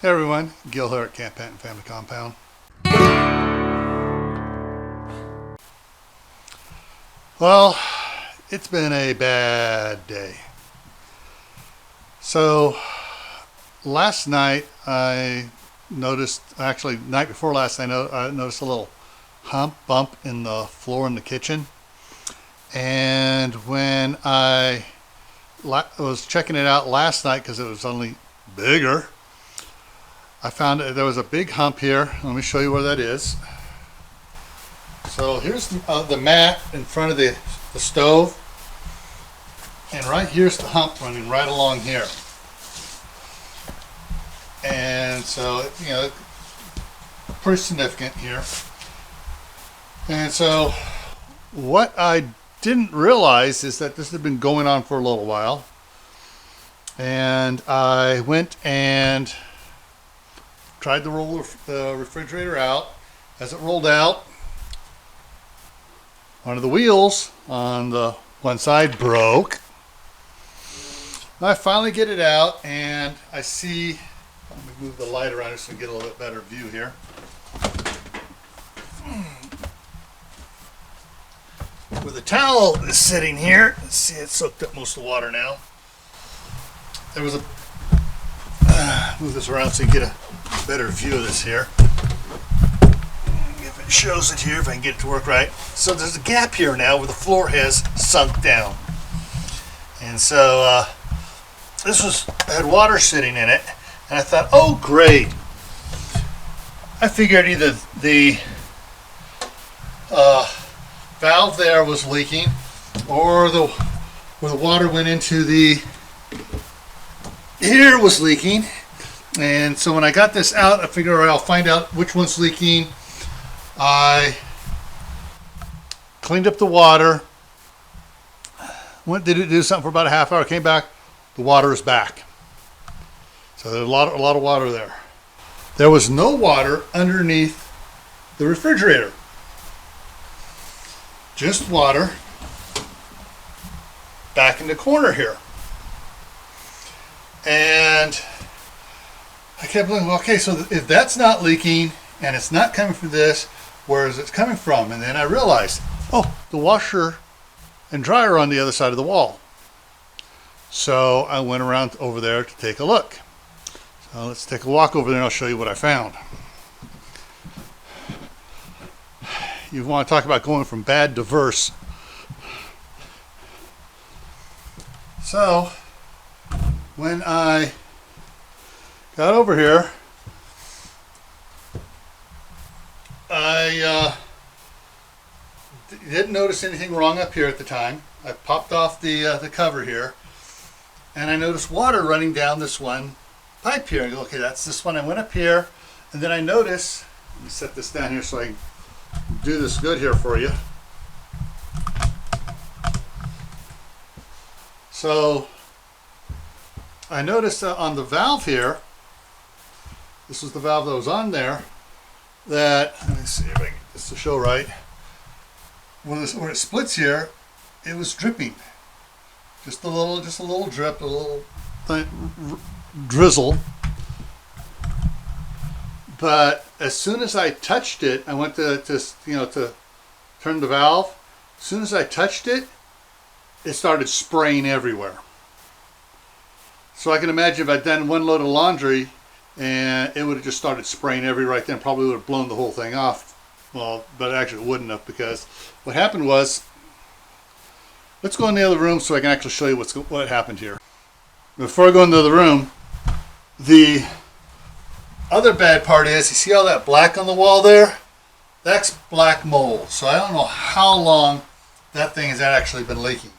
Hey everyone, Gil here at Camppatton Family Compound. Well, it's been a bad day. So last night I noticed, actually night before last, I noticed a little bump in the floor in the kitchen. And when I was checking it out last night, because it was only bigger, I found there was a big hump here. Let me show you where that is. So here's the mat in front of the stove, and right here's the hump running right along here. And so, you know, pretty significant here. And so what I didn't realize is that this had been going on for a little while. And I went and tried to roll the refrigerator out. As it rolled out, one of the wheels on the one side broke. I finally get it out, and I see, let me move the light around so we can get a little bit better view here. Where the towel is sitting here, let's see, it's soaked up most of the water now. There was a, move this around so you get a better view of this here. If it shows it here, if I can get it to work right. So there's a gap here now where the floor has sunk down. And so this had water sitting in it, and I thought, oh great. I figured either the valve there was leaking, or where the water went into the here was leaking. And so when I got this out, I figured I'll find out which one's leaking. I cleaned up the water, did it do something for about a half hour, came back, the water is back. So there's a lot of water there. There was no water underneath the refrigerator. Just water back in the corner here. And I kept looking, okay, so if that's not leaking and it's not coming from this, where is it coming from? And then I realized, oh, the washer and dryer are on the other side of the wall. So I went around over there to take a look. So let's take a walk over there and I'll show you what I found. You want to talk about going from bad to worse. So when I got over here, I didn't notice anything wrong up here at the time. I popped off the cover here, and I noticed water running down this one pipe here. I go, okay, that's this one. I went up here, and then I noticed, let me set this down here so I can do this good here for you. So I noticed on the valve here, this was the valve that was on there, that, let me see if I can get this to show right, where it splits here, it was dripping. Just a little drip, a little drizzle. But as soon as I touched it, I went to turn the valve. As soon as I touched it, it started spraying everywhere. So I can imagine if I'd done one load of laundry, and it would have just started spraying right then, probably would have blown the whole thing off. Well, but actually it wouldn't have, because what happened was, let's go in the other room so I can actually show you what happened here. Before I go into the room, the other bad part is, you see all that black on the wall there? That's black mold. So I don't know how long that thing has actually been leaking.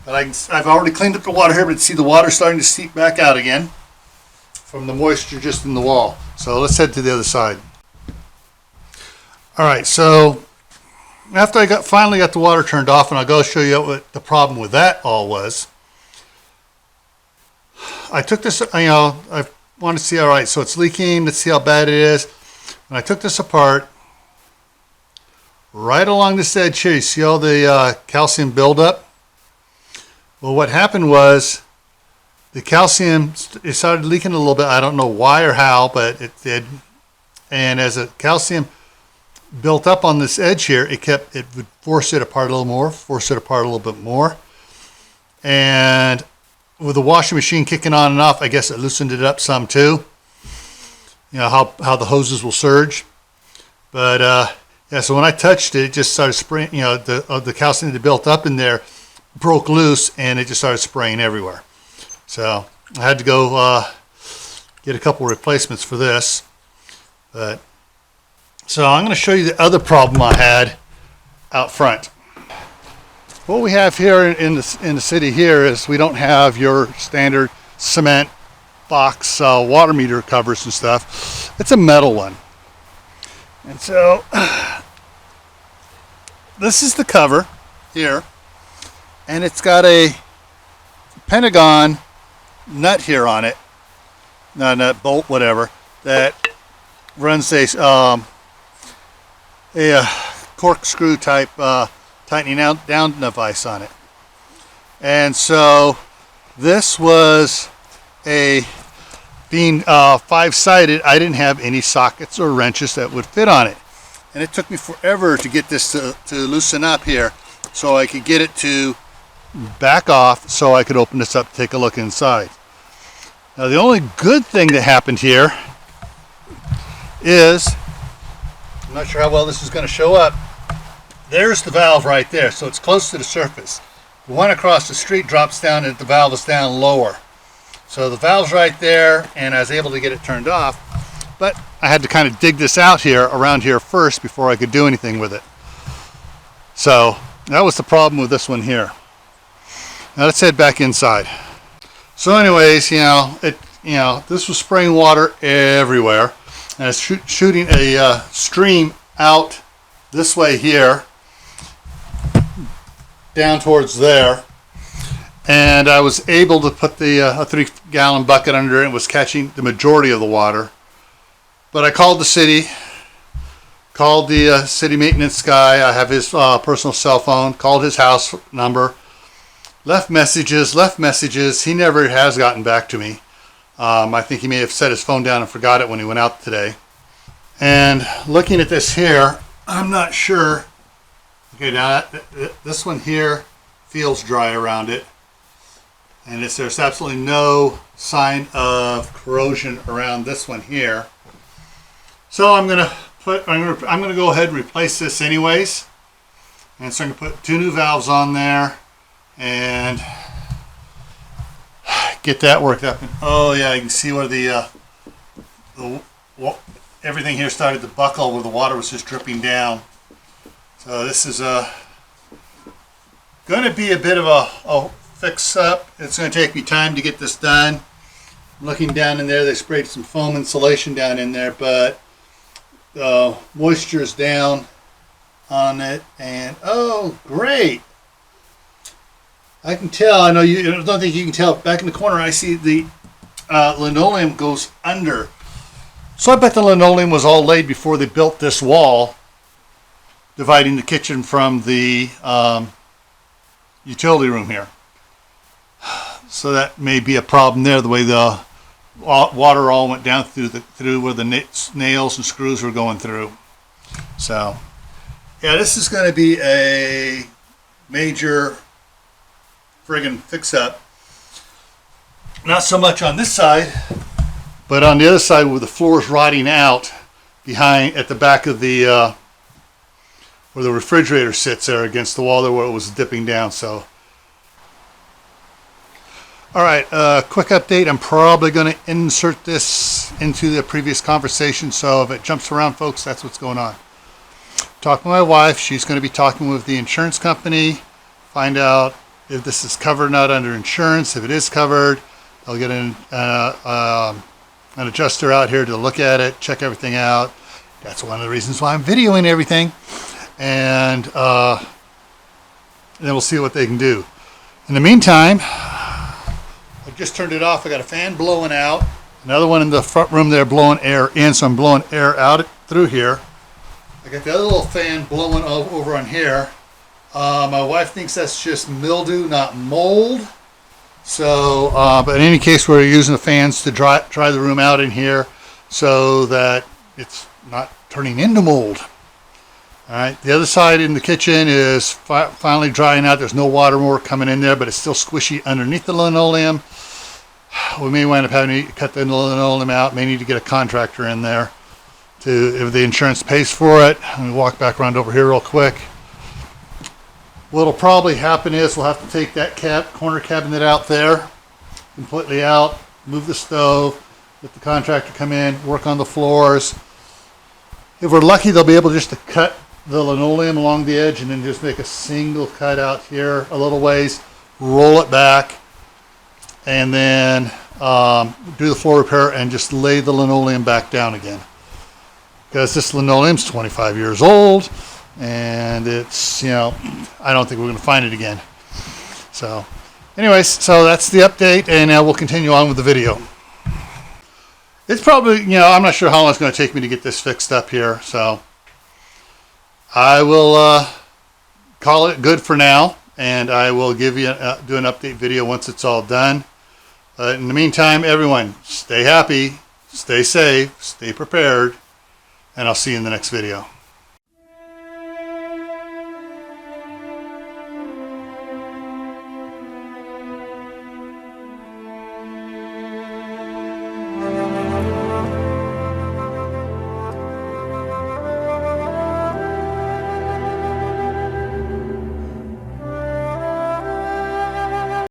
But I've already cleaned up the water here, but see the water starting to seep back out again from the moisture just in the wall. So let's head to the other side. All right, so after I finally got the water turned off, and I'll go show you what the problem with that all was. I took this, I wanted to see, all right, so it's leaking, let's see how bad it is. And I took this apart, right along this edge here, you see all the calcium buildup? Well, what happened was, the calcium, it started leaking a little bit. I don't know why or how, but it did. And as the calcium built up on this edge here, it would force it apart a little more, force it apart a little bit more. And with the washing machine kicking on and off, I guess it loosened it up some too. You know how the hoses will surge. But yeah, so when I touched it, it just started spraying. You know, the calcium that built up in there broke loose, and it just started spraying everywhere. So I had to go get a couple replacements for this. But so I'm going to show you the other problem I had out front. What we have here in the city here is we don't have your standard cement box water meter covers and stuff. It's a metal one. And so this is the cover here, and it's got a pentagon nut here on it, not a nut, bolt, whatever, that runs a corkscrew type tightening down device on it. And so this was being 5-sided, I didn't have any sockets or wrenches that would fit on it. And it took me forever to get this to loosen up here so I could get it to back off so I could open this up and take a look inside. Now the only good thing that happened here is, I'm not sure how well this is going to show up, there's the valve right there, so it's close to the surface. The one across the street drops down and the valve is down lower. So the valve's right there, and I was able to get it turned off, but I had to kind of dig this out here, around here first, before I could do anything with it. So that was the problem with this one here. Now let's head back inside. So anyways, this was spraying water everywhere, and it's shooting a stream out this way here, down towards there. And I was able to put the a 3-gallon bucket under it and was catching the majority of the water. But I called the city, called the city maintenance guy. I have his personal cell phone, called his house number, left messages. He never has gotten back to me. I think he may have set his phone down and forgot it when he went out today. And looking at this here, I'm not sure. Okay, now this one here feels dry around it. And there's absolutely no sign of corrosion around this one here. So I'm gonna go ahead and replace this anyways. And so I'm gonna put 2 new valves on there and get that worked up. And oh yeah, you can see where everything here started to buckle, where the water was just dripping down. So this is going to be a bit of a fix up. It's going to take me time to get this done. I'm looking down in there, they sprayed some foam insulation down in there, but moisture is down on it, and oh great, I can tell. I know I don't think you can tell. Back in the corner I see the linoleum goes under, so I bet the linoleum was all laid before they built this wall dividing the kitchen from the utility room here. So that may be a problem there, the way the water all went down through where the nails and screws were going through. So yeah, this is going to be a major friggin' fix-up. Not so much on this side, but on the other side where the floor is rotting out behind, at the back of the where the refrigerator sits there against the wall there, where it was dipping down. So all right, quick update. I'm probably going to insert this into the previous conversation, so if it jumps around, folks, that's what's going on. Talking to my wife. She's going to be talking with the insurance company, find out if this is covered or not under insurance. If it is covered, I'll get an adjuster out here to look at it, check everything out. That's one of the reasons why I'm videoing everything. And then we'll see what they can do. In the meantime, I just turned it off. I got a fan blowing out, another one in the front room there blowing air in, so I'm blowing air out through here. I got the other little fan blowing over on here. My wife thinks that's just mildew, not mold. So, but in any case, we're using the fans to dry the room out in here so that it's not turning into mold. All right, the other side in the kitchen is finally drying out. There's no water more coming in there, but it's still squishy underneath the linoleum. We may wind up having to cut the linoleum out. May need to get a contractor in there if the insurance pays for it. Let me walk back around over here real quick. What'll probably happen is we'll have to take that corner cabinet out there, completely out, move the stove, let the contractor come in, work on the floors. If we're lucky, they'll be able just to cut the linoleum along the edge and then just make a single cut out here a little ways, roll it back, and then do the floor repair and just lay the linoleum back down again. Because this linoleum's 25 years old and it's, you know, I don't think we're going to find it again. So anyways, so that's the update, and we'll continue on with the video. It's probably, you know, I'm not sure how long it's going to take me to get this fixed up here, so I will call it good for now, and I will give you do an update video once it's all done. In the meantime, everyone, stay happy, stay safe, stay prepared, and I'll see you in the next video.